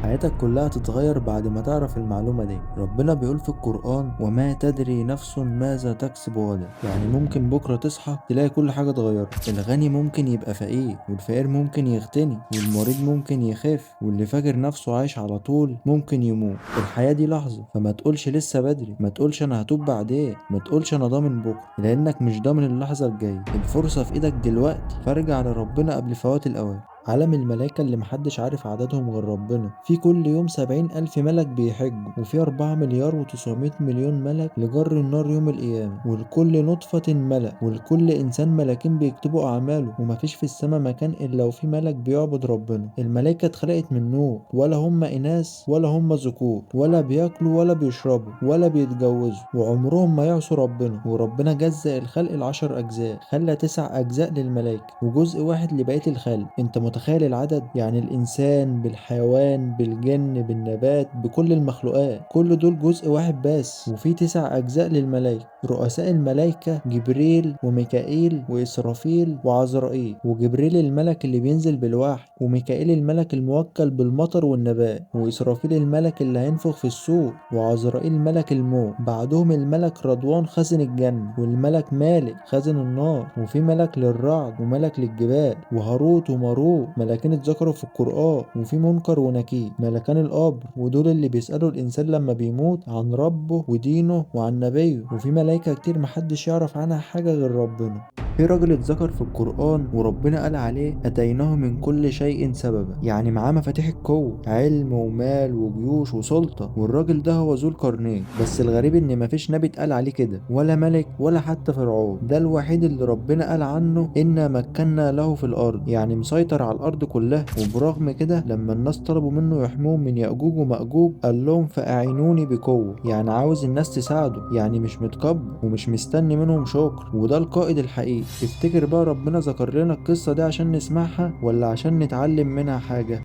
حياتك كلها تتغير بعد ما تعرف المعلومة دي. ربنا بيقول في القرآن: وما تدري نفس ماذا تكسب غدا. يعني ممكن بكرة تصحى تلاقي كل حاجة اتغيرت. الغني ممكن يبقى فقير، والفقير ممكن يغتني، والمريض ممكن يخف، واللي فاكر نفسه عايش على طول ممكن يموت. الحياة دي لحظة، فما تقولش لسه بدري، ما تقولش انا هتوب بعدين، ما تقولش انا ضامن بكرة، لانك مش ضامن اللحظة الجاية. الفرصة في ايدك دلوقتي، فارجع لربنا قبل فوات الاوان. عالم الملائكة اللي محدش عارف عددهم غير ربنا، في كل يوم 70,000 ملك بيحجوا، وفي 4,900,000,000 ملك لجر النار يوم القيامة، ولكل نطفة ملك، ولكل إنسان ملكين بيكتبوا أعماله. ومفيش في السماء مكان إلا وفي ملك بيعبد ربنا. الملائكة اتخلقت من نور، ولا هم إناث ولا هم ذكور، ولا بياكلوا ولا بيشربوا ولا بيتجوزوا، وعمرهم ما يعصوا ربنا. وربنا جزأ الخلق ل10 أجزاء، خلى 9 أجزاء للملائكة وجزء واحد لبقية الخلق. انت متخيل العدد؟ يعني الإنسان بالحيوان بالجن بالنبات بكل المخلوقات، كل دول جزء واحد بس، وفي 9 أجزاء للملائكة. رؤساء الملائكة جبريل وميكائيل وإسرافيل وعزرائيل. وجبريل الملك اللي بينزل بالوحي، وميكائيل الملك الموكل بالمطر والنبات، وإسرافيل الملك اللي هينفخ في الصور، وعزرائيل ملك الموت. بعدهم الملك رضوان خازن الجنة، والملك مالك خازن النار، وفي ملك للرعد وملك للجبال، وهاروت وماروت ملكين اتذكروا في القرآن، وفي منكر ونكير ملكان القبر، ودول اللي بيسألوا الإنسان لما بيموت عن ربه ودينه وعن نبيه. وفي ملايكة كتير محدش يعرف عنها حاجة غير ربنا. في راجل اتذكر في القرآن وربنا قال عليه: أتيناه من كل شيء سببا. يعني معاه مفاتيح القوة، علم ومال وجيوش وسلطة. والراجل ده هو ذو القرنين. بس الغريب إن مفيش نبي اتقال عليه كده، ولا ملك ولا حتى فرعون. ده الوحيد اللي ربنا قال عنه: إنا مكنا له في الأرض. يعني مسيطر على الأرض كلها. وبرغم كده لما الناس طلبوا منه يحموهم من يأجوج ومأجوج، قال لهم: فأعينوني بقوة. يعني عاوز الناس تساعده، يعني مش متكبر ومش مستني منهم شكر. وده القائد الحقيقي. تفتكر بقى ربنا ذكر لنا القصة دي عشان نسمعها، ولا عشان نتعلم منها حاجة؟